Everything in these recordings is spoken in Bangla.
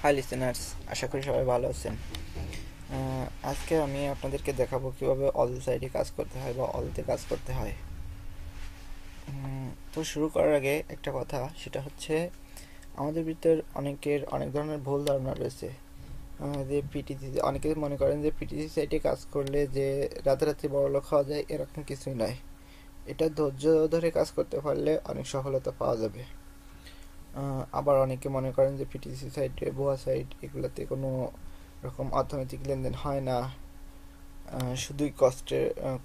হাই লিসেনার্স, আশা করি সবাই ভালো আছেন। আজকে আমি আপনাদেরকে দেখাবো কিভাবে অল সাইডে কাজ করতে হয় বা অলতে কাজ করতে হয়। তো শুরু করার আগে একটা কথা, সেটা হচ্ছে আমাদের ভিতর অনেকের অনেক ধরনের ভুল ধারণা রয়েছে। যে পিটিসি, অনেকে মনে করেন যে পিটিসি সাইটে কাজ করলে যে রাতারাতি বড়লোক হওয়া যায়, এরকম কিছুই নয়। এটা ধৈর্য ধরে কাজ করতে পারলে অনেক সফলতা পাওয়া যাবে। আবার অনেকে মনে করেন যে পিটিসি সাইটে, ভুয়া সাইট, এগুলোতে কোনো রকম অর্থনৈতিক লেনদেন হয় না, শুধুই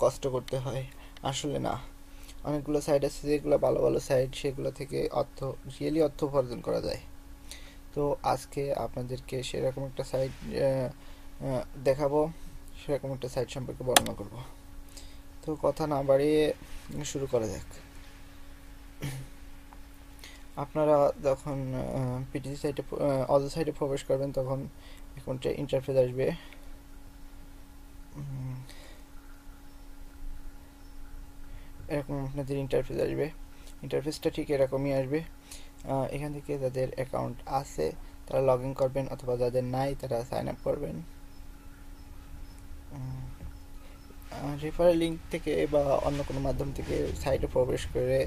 কষ্ট করতে হয়। আসলে না, অনেকগুলো সাইট আছে যেগুলো ভালো ভালো সাইট, সেগুলো থেকে অর্থ উপার্জন করা যায়। তো আজকে আপনাদেরকে সেরকম একটা সাইট দেখাবো, সেরকম একটা সাইট সম্পর্কে বর্ণনা করব। তো কথা না বাড়িয়ে শুরু করা যাক। আপনারা যখন পিটিসি সাইটে, অল সাইটে প্রবেশ করবেন, তখন এখন একটা ইন্টারফেস আসবে। এরকম আপনাদের ইন্টারফেস আসবে। ইন্টারফেসটা ঠিক এরকমই আসবে। এখান থেকে যাদের অ্যাকাউন্ট আছে তারা লগ ইন করবেন, অথবা যাদের নাই তারা সাইন আপ করবেন। রেফারেল লিঙ্ক থেকে বা অন্য কোনো মাধ্যম থেকে সাইটে প্রবেশ করে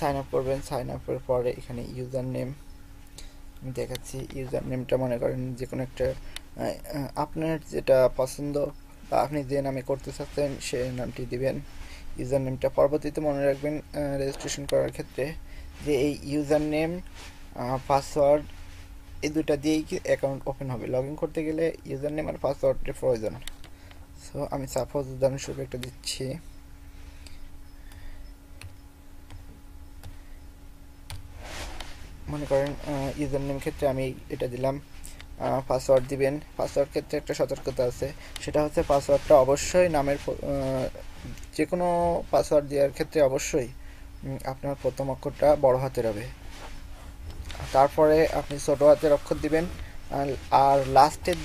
সাইন আপ করবেন। সাইন আপের পরে এখানে ইউজার নেম আমি দেখাচ্ছি। ইউজার নেমটা মনে করেন যে কোনো একটা আপনার যেটা পছন্দ বা আপনি যে নামে করতে চাচ্ছেন সে নামটি দিবেন। ইউজার নেমটা পরবর্তীতে মনে রাখবেন রেজিস্ট্রেশন করার ক্ষেত্রে, যে এই ইউজার নেম, পাসওয়ার্ড, এই দুটা দিয়েই কি অ্যাকাউন্ট ওপেন হবে। লগ ইন করতে গেলে ইউজার নেম আর পাসওয়ার্ডের প্রয়োজন। সো আমি সাপোজ উদাহরণস্বরূপ একটা দিচ্ছি। মনে করেন ইউজার নেম ক্ষেত্রে আমি এটা দিলাম। পাসওয়ার্ড দিবেন। পাসওয়ার্ড ক্ষেত্রে একটা সতর্কতা আছে, সেটা হচ্ছে পাসওয়ার্ডটা অবশ্যই যে কোনো পাসওয়ার্ড দেওয়ার ক্ষেত্রে অবশ্যই আপনার প্রথম অক্ষরটা বড় হাতের হবে। তারপরে আপনি ছোট হাতের অক্ষর দিবেন। আর লাস্টের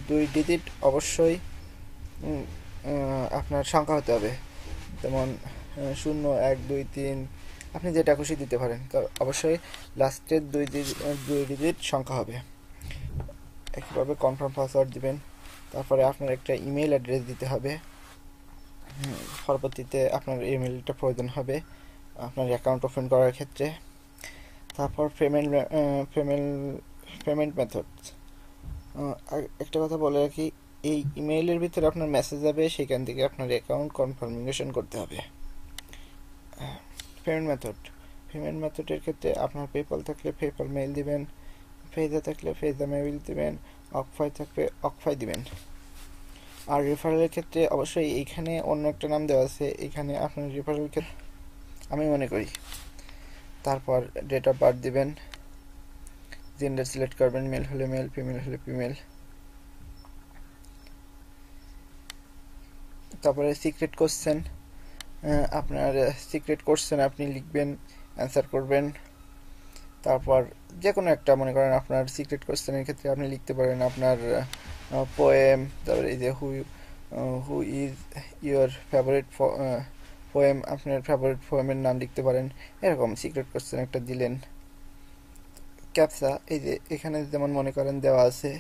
দুই ডিজিট অবশ্যই আপনার সংখ্যা হতে হবে। যেমন 0, 1, 2, 3, আপনি যেটা খুশি দিতে পারেন, তো অবশ্যই লাস্টের দুই ডিজিট সংখ্যা হবে। একইভাবে কনফার্ম পাসওয়ার্ড দিবেন। তারপরে আপনার একটা ইমেল অ্যাড্রেস দিতে হবে। পরবর্তীতে আপনার ইমেলটা প্রয়োজন হবে আপনার অ্যাকাউন্ট ওপেন করার ক্ষেত্রে। তারপর পেমেন্ট পেমেন্ট মেথড। একটা কথা বলে রাখি, এই ইমেইলের ভিতরে আপনার মেসেজ যাবে, সেখান থেকে আপনার অ্যাকাউন্ট কনফার্মেশন করতে হবে। পেমেন্ট মেথড, পেমেন্ট মেথডের ক্ষেত্রে আপনার পেপাল থাকলে পেপাল মেইল দিবেন, ফেজা থাকলে ফেজা মেইল দিবেন, অকফাই থাকলে অকফাই দিবেন। আর রেফারেলের ক্ষেত্রে অবশ্যই এইখানে অন্য একটা নাম দেওয়া আছে, এখানে আপনার রেফারেল ক্ষেত্রে আমি মনে করি। তারপর ডেট অফ বার্থ দিবেন, জেন্ডার সিলেক্ট করবেন, মেল হলে মেল, ফিমেল হলে ফিমেল। তারপরে সিক্রেট কোশ্চেন, আপনার সিক্রেট কোশ্চেন আপনি লিখবেন, অ্যান্সার করবেন। তারপর যে কোনো একটা, মনে করেন আপনার সিক্রেট কোশ্চেনের ক্ষেত্রে আপনি লিখতে পারেন আপনার পোয়েম, তারপরে এই যে who is your favourite poem, আপনার ফেভারিট পোয়েমের নাম লিখতে পারেন। এরকম সিক্রেট কোশ্চেন একটা দিলেন। ক্যাপসা, এই যে এখানে যেমন মনে করেন দেওয়া আছে,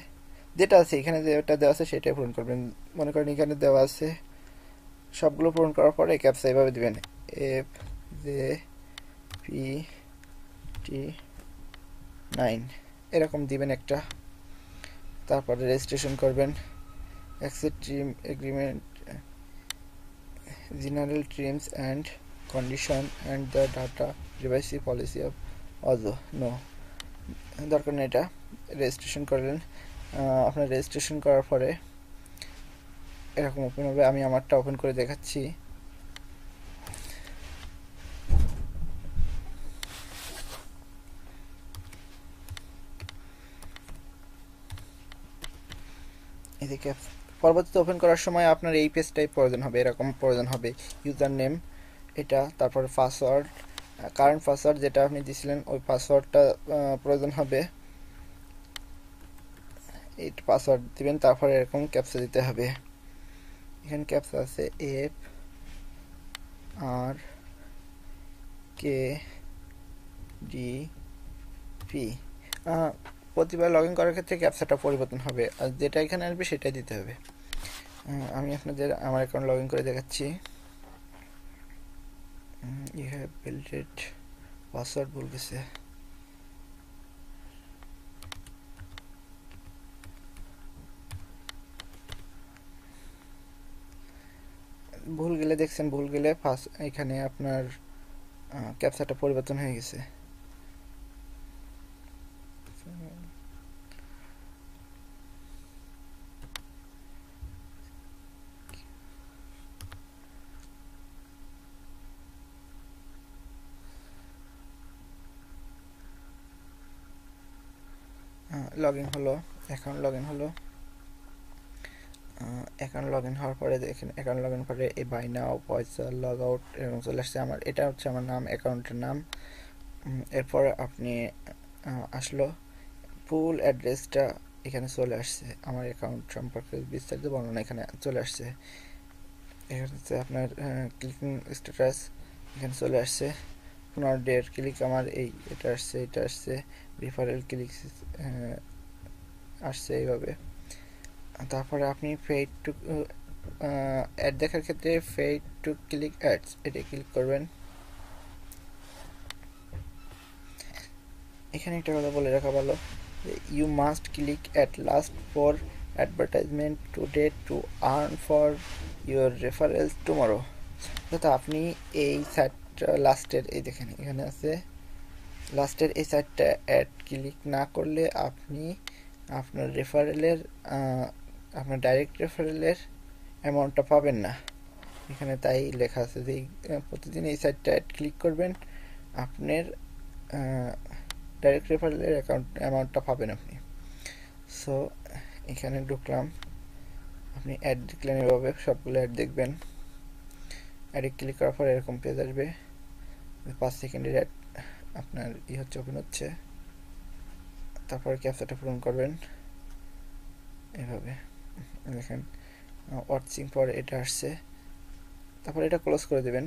যেটা আছে এখানে যেটা দেওয়া আছে সেটাই পূরণ করবেন। মনে করেন এখানে দেওয়া আছে, সবগুলো পূরণ করার পরে ক্যাপসা এভাবে দিবেন, FJPT9, এরকম দিবেন একটা। তারপরে রেজিস্ট্রেশন করবেন। Accept term agreement, general terms and condition and the data privacy policy of অজো, নো, দরকার নেই এটা। রেজিস্ট্রেশন করলেন। আপনার রেজিস্ট্রেশন করার পরে এরকম ওপেন হবে। আমি আমারটা ওপেন করে দেখাচ্ছি। এদিকে পরবর্তীতে ওপেন করার সময় আপনার এই পেজটাই প্রয়োজন হবে, এরকম প্রয়োজন হবে। ইউজার নেম এটা, তারপরে পাসওয়ার্ড, কারেন্ট পাসওয়ার্ড যেটা আপনি দিয়েছিলেন ওই পাসওয়ার্ডটা প্রয়োজন হবে। এই পাসওয়ার্ড দিবেন, তারপরে এরকম ক্যাপচা দিতে হবে। এখানে ক্যাপচা আছে FRKDP। প্রতিবার লগ ইন করার ক্ষেত্রে ক্যাপচাটা পরিবর্তন হবে, আর যেটা এখানে আসবে সেটাই দিতে হবে। আমি আপনাদের আমার অ্যাকাউন্ট লগ ইন করে দেখাচ্ছি। ইউ হ্যাভ বিল্টেড পাসওয়ার্ড ভুল গেছে। ভুল গেলে দেখছেন, ভুল গেলে ফার্স্ট এখানে আপনার ক্যাপচাটা পরিবর্তন হয়ে গেছে। লগ ইন হলো, অ্যাকাউন্ট লগ ইন হলো। অ্যাকাউন্ট লগ ইন হওয়ার পরে দেখেন, অ্যাকাউন্ট লগ ইন পরে এই বাই নাও, পয়সা, লগ আউট এরকম চলে আসছে। আমার এটা হচ্ছে আমার নাম, অ্যাকাউন্টের নাম। এরপর আপনি আসলো ফুল অ্যাড্রেসটা এখানে চলে আসছে, আমার অ্যাকাউন্ট সম্পর্কে বিস্তারিত বর্ণনা এখানে চলে আসছে। এখানে হচ্ছে আপনার ক্লিকিং স্ট্যাটাস এখানে চলে আসছে। 15 ডের ক্লিক আমার এটা আসছে, এটা আসছে, রিফারেল ক্লিক আসছে এইভাবে। তারপরে আপনি পেইড টু অ্যাড দেখার ক্ষেত্রে পেইড টু ক্লিক অ্যাডস এটা ক্লিক করবেন। এখানে একটা কথা বলে রাখা ভালো, you must click at last for advertisement today to earn for your referrals tomorrow. অর্থাৎ আপনি এই সাইটটা লাস্টের, এই দেখেন এখানে আছে লাস্টের এই সাইটটা অ্যাড ক্লিক না করলে আপনি আপনার রেফারেলের আপনার ডাইরেক্ট রেফারেলের অ্যামাউন্টটা পাবেন না। এখানে তাই লেখা আছে যে প্রতিদিন এই সাইটটা অ্যাড ক্লিক করবেন, আপনার ডাইরেক্ট রেফারেলের অ্যামাউন্টটা পাবেন আপনি। সো এখানে ঢুকলাম, আপনি অ্যাড দেখলেন, এভাবে সবগুলো অ্যাড দেখবেন। অ্যাডে ক্লিক করার পর এরকম পেজ আসবে, 5 সেকেন্ডের অ্যাড আপনার ওপেন হচ্ছে। তারপরে ক্যাপচাটা পূরণ করবেন এভাবে, দেখেন ওয়াচিং পর এটা আসছে। তারপর এটা ক্লোজ করে দেবেন,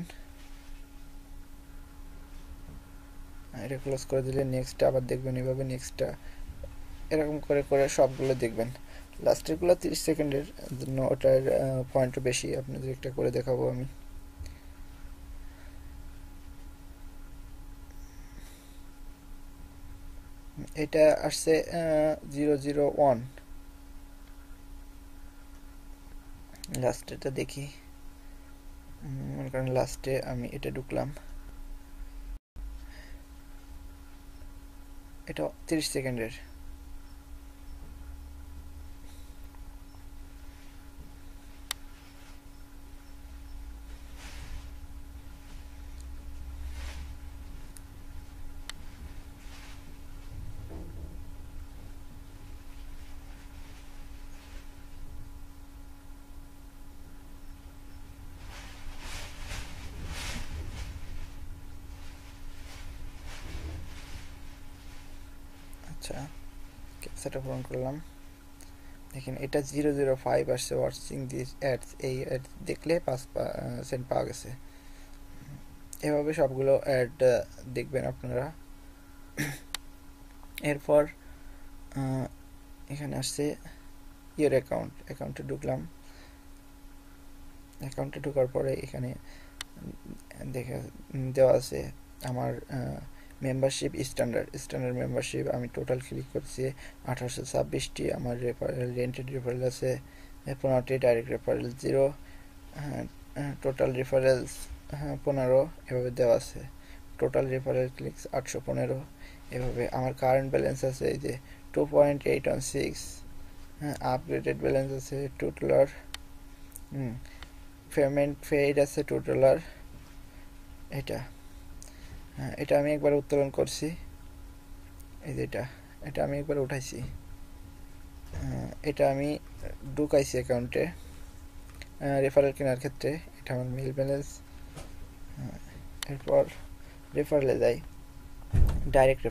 এটা ক্লোজ করে দিলে নেক্সটটা আবার দেখবেন এভাবে, নেক্সটটা এরকম করে করে সবগুলো দেখবেন। লাস্টেরগুলো 30 সেকেন্ডের জন্য, ওটার পয়েন্টও বেশি, আপনাদের একটা করে দেখাবো আমি। এটা আসছে 001, লাস্টেটা দেখি, মনে করেন লাস্টে আমি এটা ঢুকলাম, এটা 30 সেকেন্ডের। আচ্ছা, ক্যাপচাটা পূরণ করলাম। দেখেন এটা 005 আসছে, ওয়াচিং দিস অ্যাডস, এই অ্যাড দেখলে 5% পাওয়া গেছে। এভাবে সবগুলো অ্যাড দেখবেন আপনারা। এরপর এখানে আসছে ইয়োর অ্যাকাউন্টে ঢুকলাম। অ্যাকাউন্টে ঢোকার পরে এখানে দেখা দেওয়া আছে আমার মেম্বারশিপ স্ট্যান্ডার্ড মেম্বারশিপ। আমি টোটাল ক্লিক করছি 1826টি, আমার রেন্টেড রেফারেল আছে 15টি, ডাইরেক্ট রেফারেল 0, টোটাল রেফারেলস 15 এভাবে দেওয়া আছে। টোটাল রেফারেল ক্লিকস 815 এভাবে। আমার কারেন্ট ব্যালেন্স আছে এই যে 2.816, আপগ্রেডেড ব্যালেন্স আছে $2, পেমেন্ট পেইড আছে $2। এটা আমি একবার উত্তোলন করছি, এই যে এটা আমি একবার উঠাইছি, এটা আমি ঢুকাইছি অ্যাকাউন্টে রেফারেল কেনার ক্ষেত্রে। এটা আমার মেল ব্যালেন্স। এরপর রেফারেলে যাই, ডাইরেক্ট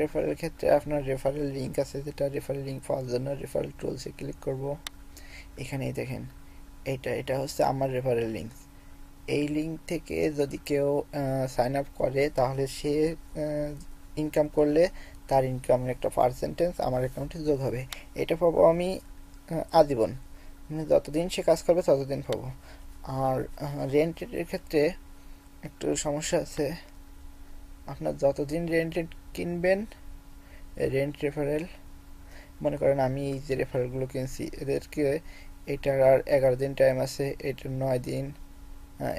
রেফারেল ক্ষেত্রে আপনার রেফারেল লিঙ্ক আছে, যেটা রেফারেল লিঙ্ক পাওয়ার জন্য রেফারেল টুলসে ক্লিক করব। এখানেই দেখেন এটা হচ্ছে আমার রেফারেল লিঙ্ক। এই লিঙ্ক থেকে যদি কেউ সাইন আপ করে তাহলে সে ইনকাম করলে তার ইনকামের একটা পার্সেন্টেজ আমার অ্যাকাউন্টে যোগ হবে। এটা পাবো আমি আজীবন, মানে যতদিন সে কাজ করবে ততদিন পাবো। আর রেন্টের ক্ষেত্রে একটু সমস্যা আছে। আপনার যতদিন রেন্টেড কিনবেন, রেন্ট রেফারেল, মনে করেন আমি এই যে রেফারেলগুলো কিনছি এদেরকে, এটার আর 11 দিন টাইম আছে, এটার 9 দিন,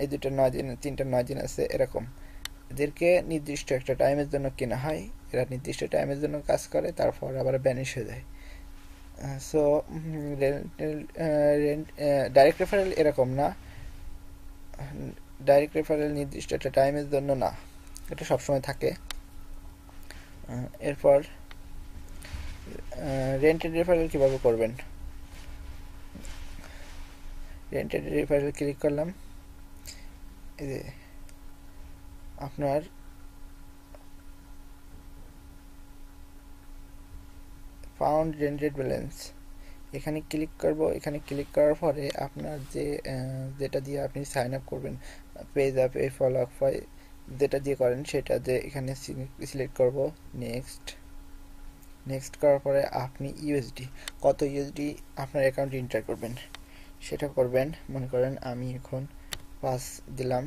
এই দুটার 9 দিন, তিনটার 9 দিন আছে, এরকম এদেরকে নির্দিষ্ট একটা টাইমের জন্য কেনা হয়। এরা নির্দিষ্ট টাইমের জন্য কাজ করে, তারপর আবার ব্যানিশ হয়ে যায়। সো রেন্ট ডাইরেক্ট রেফারেল এরকম না। ডাইরেক্ট রেফারেল নির্দিষ্ট একটা টাইমের জন্য না, এটা সবসময় থাকে। এরপর রেন্টেড রেফারেল কীভাবে করবেন? রেন্টেড রেফারেল ক্লিক করলাম, এই যে আপনার ফাউন্ড রেন্টেড ব্যালেন্স, এখানে ক্লিক করব। এখানে ক্লিক করার পরে আপনার যেটা দিয়ে আপনি সাইন আপ করবেন, পেজ আপ, এই ফলো আপ, যেটা দিয়ে করেন সেটা দিয়ে এখানে সিলেক্ট করব। নেক্সট করার পরে আপনি ইউএসডি, কত ইউএসডি আপনার অ্যাকাউন্টে এন্টার করবেন সেটা করবেন। মনে করেন আমি এখন 5 দিলাম,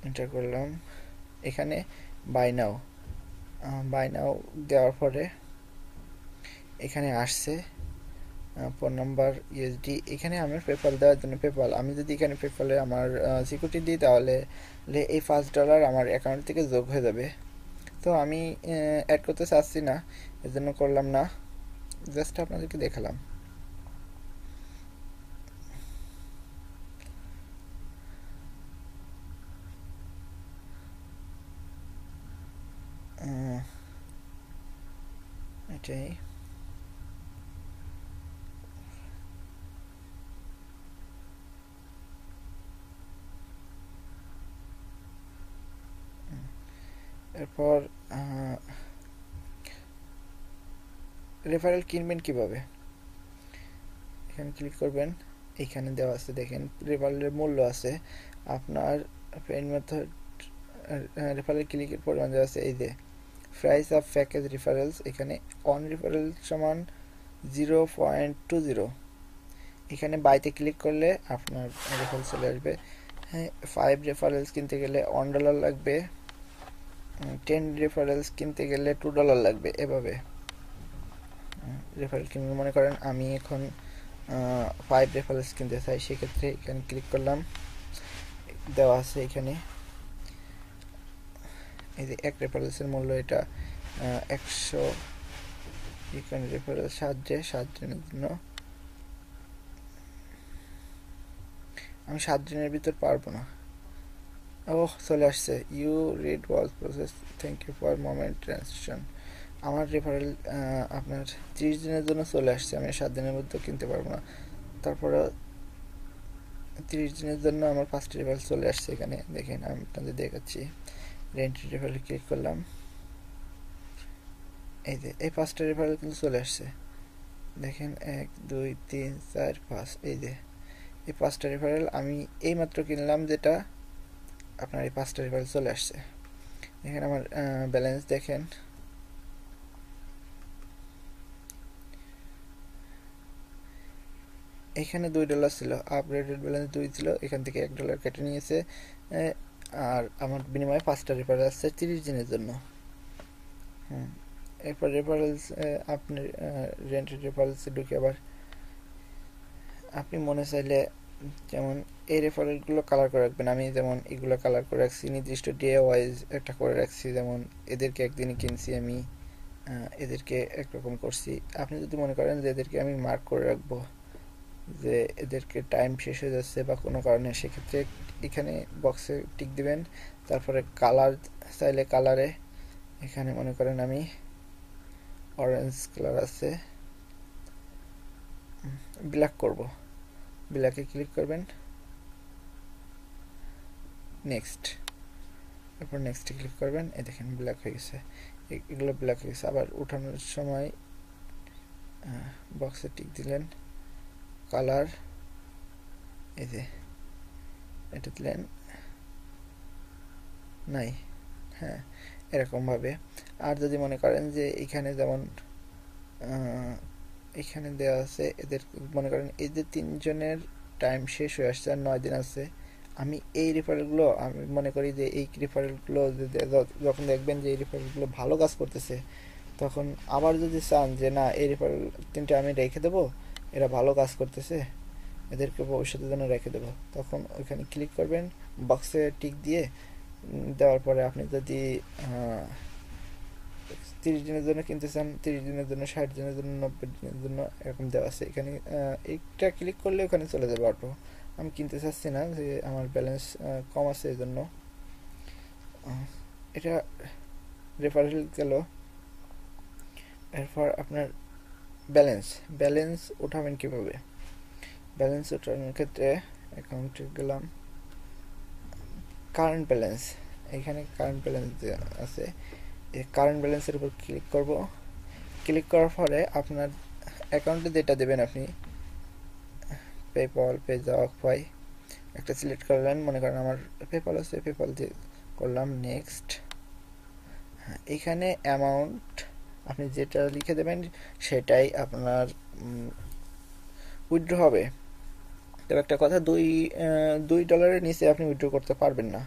এন্টার করলাম। এখানে বাই নাও দেওয়ার পরে এখানে আসছে ফোন নাম্বার, ইউএসডি। এখানে আমার পেপাল দেওয়ার জন্য পেপাল, আমি যদি এখানে পেপালে আমার সিকিউরিটি দিই তাহলে এই $5 আমার অ্যাকাউন্ট থেকে যোগ হয়ে যাবে। তো আমি অ্যাড করতে চাচ্ছি না, এর জন্য করলাম না, জাস্ট আপনাদেরকে দেখালাম। এটাই। এরপর রেফারেল কিনবেন কিভাবে? এখানে ক্লিক করবেন, এখানে দেওয়া আছে দেখেন রেফারেলের মূল্য আছে, আপনার পেইড মেথড রেফারেল ক্লিকের পরিমাণ দেওয়া আছে। এই যে প্রাইস অফ প্যাকেজ রেফারেলস, এখানে অন রেফারেল সমান 0.20। এখানে বাইতে ক্লিক করলে আপনার রেফারেল চলে আসবে। হ্যাঁ, 5 রেফারেলস কিনতে গেলে $1 লাগবে, 10 রেফারেলস কিনতে গেলে $2 লাগবে। এভাবে রেফারেল কিনবে। মনে করেন আমি এখন 5 রেফারেলস কিনতে চাই, সেক্ষেত্রে এখানে ক্লিক করলাম, দেওয়া আছে এখানে। এই যে এক রেফারেলসের মূল্য এটা 100। এখানে রেফারেল 7 জনের জন্য, আমি 7 জনের ভিতর পারবো না। চলে আসছে, you read was process, thank you for moment transaction. আমার রেফারেল আপনার 30 দিনের জন্য চলে আসছে, আমি 7 দিনের মধ্যে কিনতে পারবো না। তারপরে 30 দিনের জন্য আমার 5টি রেফারেল চলে আসছে। এখানে দেখেন আমি আপনাদের দেখাচ্ছি, রেন্ট রেফারেল ক্লিক করলাম, এই যে এই 5টা রেফারেল কিন্তু চলে আসছে। দেখেন 1 2 3 4 5, এই যে এই 5টা রেফারেল আমি এইমাত্র কিনলাম, যেটা আপনার এই 5টা রেফারেল চলে আসছে। এখানে আমার ব্যালেন্স দেখেন, এখানে $2 ছিল, আপগ্রেডেড ব্যালেন্স 2 ছিল, এখান থেকে $1 কেটে নিয়েছে। আর আমার বিনিময়ে 5টা রেফারেল আসছে 30 দিনের জন্য। এরপর রেফারেলস, আপনি রেন্টেড রেফারেলসে ঢুকে আবার আপনি মনে চাইলে যেমন এই রেফারেলগুলো কালার করে রাখবেন। আমি যেমন এগুলো কালার করে রাখছি, নির্দিষ্ট ডে ওয়াইজ একটা করে রাখছি। যেমন এদেরকে একদিনই কিনছি আমি, এদেরকে একরকম করছি। আপনি যদি মনে করেন যে এদেরকে আমি মার্ক করে রাখবো, যে এদেরকে টাইম শেষ হয়ে যাচ্ছে বা কোনো কারণে, সেক্ষেত্রে এখানে বক্সে টিক দিবেন। তারপরে কালার চাইলে কালারে, এখানে মনে করেন আমি অরেঞ্জ কালার আছে, ব্ল্যাক করব, ব্ল্যাকে ক্লিক করবেন, নেক্সট, তারপর নেক্সটে ক্লিক করবেন। এই দেখেন ব্ল্যাক হয়ে গেছে, এগুলো ব্ল্যাক হয়ে গেছে। আবার উঠানোর সময় বক্সে টিক দিলেন, কালার, এই যে এটা দিলেন নাই, হ্যাঁ এরকমভাবে। আর যদি মনে করেন যে এখানে যেমন এখানে দেওয়া আছে এদের, মনে করেন এই যে 3 জনের টাইম শেষ হয়ে আসছে আর 9 দিন আছে, আমি এই রেফারেলগুলো, আমি মনে করি যে এই রেফারেলগুলো যখন দেখবেন যে এই রেফারেলগুলো ভালো কাজ করতেছে, তখন আবার যদি চান যে না এই রেফারেল 3টা আমি রেখে দেবো, এরা ভালো কাজ করতেছে, এদেরকে ভবিষ্যতের জন্য রেখে দেবো, তখন ওইখানে ক্লিক করবেন, বক্সে টিক দিয়ে দেওয়ার পরে আপনি যদি 30 দিনের জন্য কিনতে চান, 30 দিনের জন্য, 60 দিনের জন্য, 90 দিনের জন্য, এরকম দেওয়া আছে এখানে। এইটা ক্লিক করলে ওখানে চলে যাবে অটো। আমি কিনতে চাচ্ছি না, যে আমার ব্যালেন্স কম আছে এই জন্য। এটা রেফারেল গেল। এরপর আপনার ব্যালেন্স ব্যালেন্স উঠাবেন কীভাবে? ব্যালেন্স উঠানোর ক্ষেত্রে অ্যাকাউন্টে গেলাম, কারেন্ট ব্যালেন্স, এখানে কারেন্ট ব্যালেন্স আছে, এই কারেন্ট ব্যালেন্সের উপর ক্লিক করব। ক্লিক করার পরে আপনার অ্যাকাউন্টে যেটা দেবেন, আপনি পেপ্যাল, পেজা, অক্সফাই একটা সিলেক্ট করলেন, মনে করেন আমার পেপ্যাল আছে, পেপ্যাল দিয়ে করলাম নেক্সট। এখানে অ্যামাউন্ট আপনি যেটা লিখে দেবেন সেটাই আপনার উইথড্র হবে। তবে একটা কথা, $2 নিচে আপনি উইথড্র করতে পারবেন না।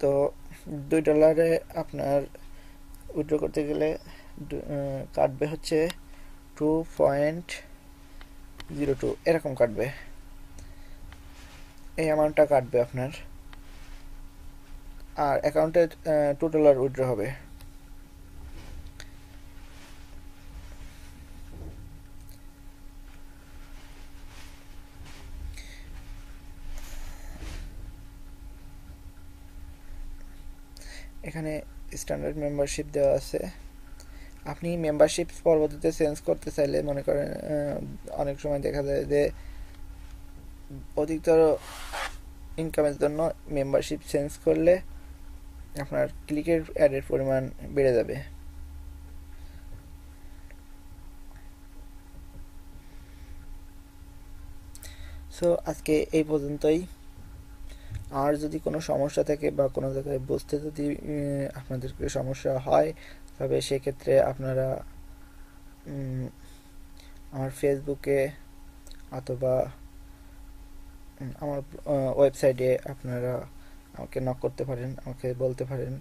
তো $2 আপনার উইথড্র করতে গেলে কাটবে হচ্ছে 2.02 এরকম কাটবে, এই অ্যামাউন্টটা কাটবে আপনার। আর অ্যাকাউন্টে $2 উইথড্র হবে। এখানে স্ট্যান্ডার্ড মেম্বারশিপ দেওয়া আছে। আপনি মেম্বারশিপ পরবর্তীতে চেঞ্জ করতে চাইলে, মনে করেন অনেক সময় দেখা যায় যে অধিকতর ইনকামের জন্য মেম্বারশিপ চেঞ্জ করলে আপনার ক্লিকের অ্যাডের পরিমাণ বেড়ে যাবে। সো আজকে এই পর্যন্তই। আর যদি কোনো সমস্যা থাকে বা কোনো জায়গায় বুঝতে যদি আপনাদেরকে সমস্যা হয়, তবে সেক্ষেত্রে আপনারা আমার ফেসবুকে অথবা আমার ওয়েবসাইটে আপনারা আমাকে নক করতে পারেন, আমাকে বলতে পারেন,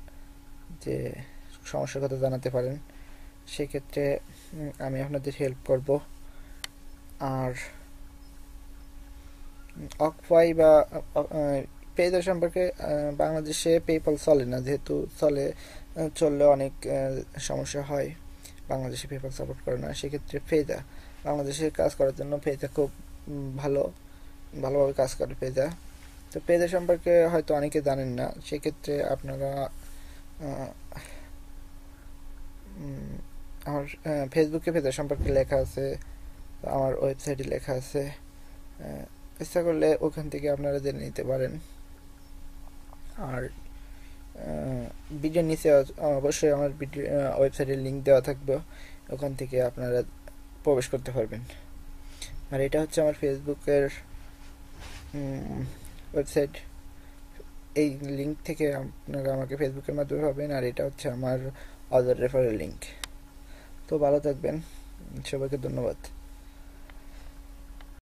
যে সমস্যার কথা জানাতে পারেন। সেক্ষেত্রে আমি আপনাদের হেল্প করব। আর অকফাই বা পেজা সম্পর্কে বাংলাদেশে পেপ্যাল চলে না, যেহেতু চললে অনেক সমস্যা হয়, বাংলাদেশে পেপ্যাল সাপোর্ট করে না। সেক্ষেত্রে পেজা, বাংলাদেশে কাজ করার জন্য পেজা খুব ভালোভাবে কাজ করে পেজা। তো পেজা সম্পর্কে হয়তো অনেকে জানেন না, সেক্ষেত্রে আপনারা আমার ফেসবুকে পেজা সম্পর্কে লেখা আছে, আমার ওয়েবসাইটে লেখা আছে, ইচ্ছা করলে ওখান থেকে আপনারা জেনে নিতে পারেন। আর ভিডিওর নিচে অবশ্যই আমার ভিডিও ওয়েবসাইটের লিঙ্ক দেওয়া থাকবে, ওখান থেকে আপনারা প্রবেশ করতে পারবেন। আর এটা হচ্ছে আমার ফেসবুকের ওয়েবসাইট, এই লিঙ্ক থেকে আপনারা আমাকে ফেসবুকের মাধ্যমে পাবেন। আর এটা হচ্ছে আমার অদার রেফারেল লিঙ্ক। তো ভালো থাকবেন, সবাইকে ধন্যবাদ।